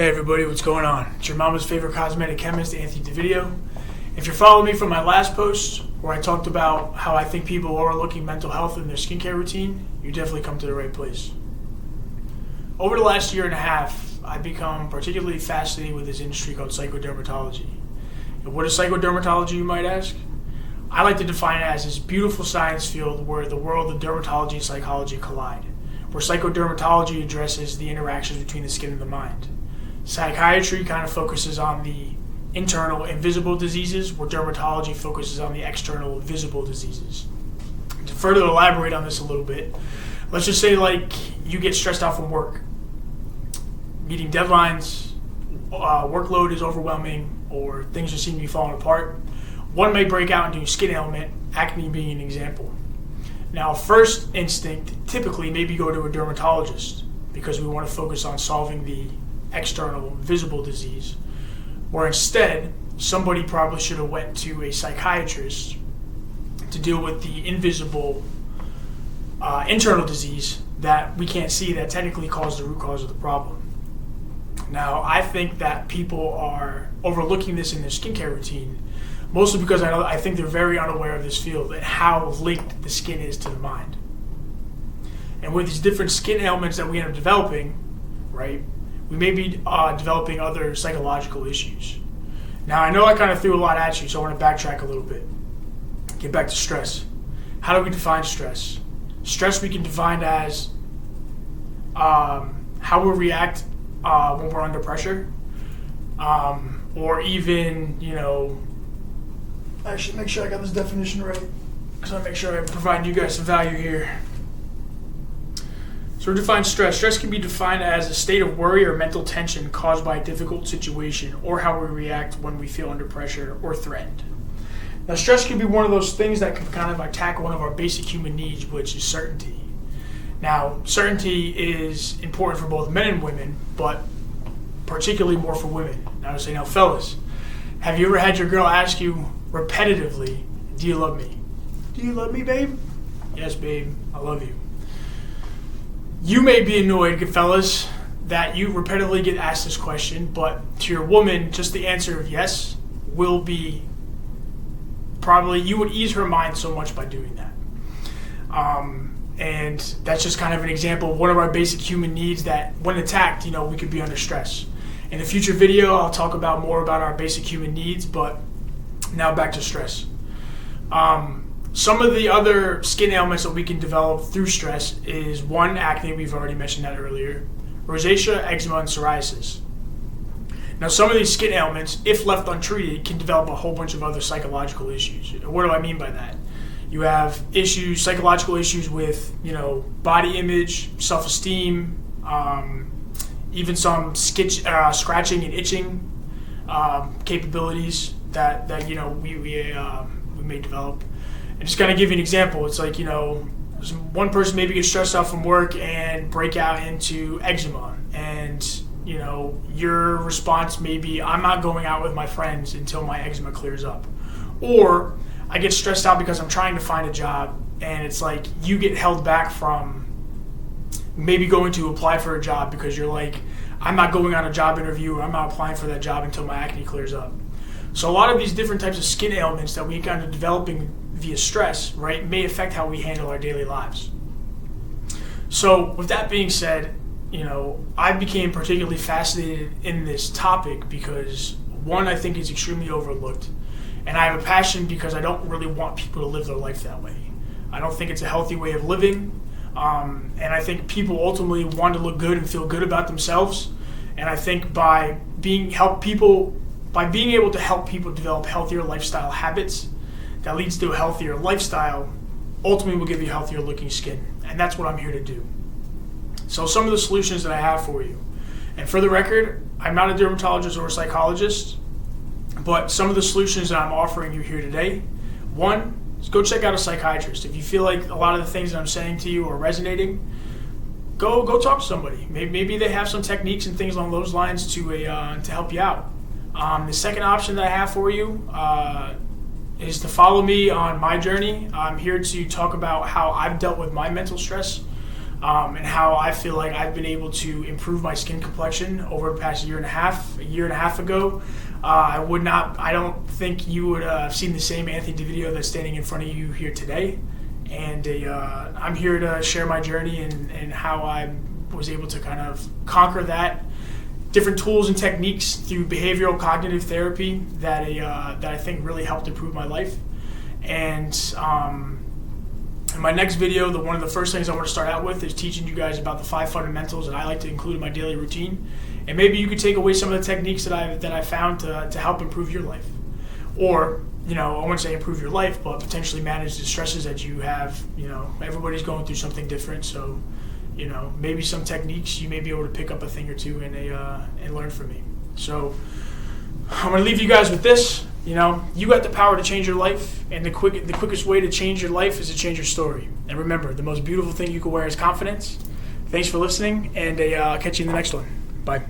Hey everybody, what's going on? It's your mama's favorite cosmetic chemist, Anthony DeVideo. If you're following me from my last post, where I talked about how I think people are overlooking mental health in their skincare routine, you definitely come to the right place. Over the last year and a half, I've become particularly fascinated with this industry called psychodermatology. And what is psychodermatology, you might ask? I like to define it as this beautiful science field where the world of dermatology and psychology collide, where psychodermatology addresses the interactions between the skin and the mind. Psychiatry kind of focuses on the internal invisible diseases, where dermatology focuses on the external visible diseases. To further elaborate on this a little bit, let's just say like you get stressed out from work, meeting deadlines, workload is overwhelming, or things just seem to be falling apart. One may break out into a skin ailment, acne being an example. Now, first instinct, typically maybe go to a dermatologist because we want to focus on solving the external visible disease, where instead somebody probably should have went to a psychiatrist to deal with the invisible internal disease that we can't see that technically caused the root cause of the problem. Now, I think that people are overlooking this in their skincare routine, mostly because I think they're very unaware of this field and how linked the skin is to the mind. And with these different skin ailments that we end up developing, right, we may be developing other psychological issues. Now, I know I kind of threw a lot at you, so I want to backtrack a little bit. Get back to stress. How do we define stress? Stress we can define as how we react when we're under pressure, or even, I should make sure I got this definition right, because I want to make sure I'm providing you guys some value here. So we define stress. Stress can be defined as a state of worry or mental tension caused by a difficult situation, or how we react when we feel under pressure or threatened. Now, stress can be one of those things that can kind of attack one of our basic human needs, which is certainty. Now, certainty is important for both men and women, but particularly more for women. Now, I say, now, fellas, have you ever had your girl ask you repetitively, do you love me? Do you love me, babe? Yes, babe, I love you. You may be annoyed, good fellas, that you repetitively get asked this question, but to your woman, just the answer of yes will be probably, you would ease her mind so much by doing that. And that's just kind of an example of one of our basic human needs that when attacked, we could be under stress. In a future video, I'll talk about more about our basic human needs, but now back to stress. Some of the other skin ailments that we can develop through stress is one, acne, we've already mentioned that earlier, rosacea, eczema, and psoriasis. Now, some of these skin ailments, if left untreated, can develop a whole bunch of other psychological issues. What do I mean by that? You have issues, psychological issues with, body image, self-esteem, even some scratching and itching capabilities that we may develop. And just kind of give you an example, it's like, one person maybe gets stressed out from work and break out into eczema. And, your response may be, I'm not going out with my friends until my eczema clears up. Or I get stressed out because I'm trying to find a job, and it's like you get held back from maybe going to apply for a job because you're like, I'm not going on a job interview, or I'm not applying for that job until my acne clears up. So a lot of these different types of skin ailments that we kind of developing via stress, right, may affect how we handle our daily lives. So with that being said, I became particularly fascinated in this topic because, one, I think it's extremely overlooked, and I have a passion because I don't really want people to live their life that way. I don't think it's a healthy way of living, and I think people ultimately want to look good and feel good about themselves, and I think by being able to help people develop healthier lifestyle habits that leads to a healthier lifestyle, ultimately will give you healthier looking skin. And that's what I'm here to do. So some of the solutions that I have for you. And for the record, I'm not a dermatologist or a psychologist, but some of the solutions that I'm offering you here today, one, is go check out a psychiatrist. If you feel like a lot of the things that I'm saying to you are resonating, go talk to somebody. Maybe they have some techniques and things along those lines to help you out. The second option that I have for you is to follow me on my journey. I'm here to talk about how I've dealt with my mental stress and how I feel like I've been able to improve my skin complexion over the past year and a half ago. I don't think you would have seen the same Anthony DeVito that's standing in front of you here today. And I'm here to share my journey and how I was able to kind of conquer that. Different tools and techniques through behavioral cognitive therapy that I think really helped improve my life. And in my next video, one of the first things I want to start out with is teaching you guys about the 5 fundamentals that I like to include in my daily routine. And maybe you could take away some of the techniques that I found to help improve your life. Or, I wouldn't say improve your life, but potentially manage the stresses that you have. Everybody's going through something different, so maybe some techniques you may be able to pick up a thing or two and learn from me. So I'm going to leave you guys with this. You got the power to change your life, and the quickest way to change your life is to change your story. And remember, the most beautiful thing you can wear is confidence. Thanks for listening, and I'll catch you in the next one. Bye.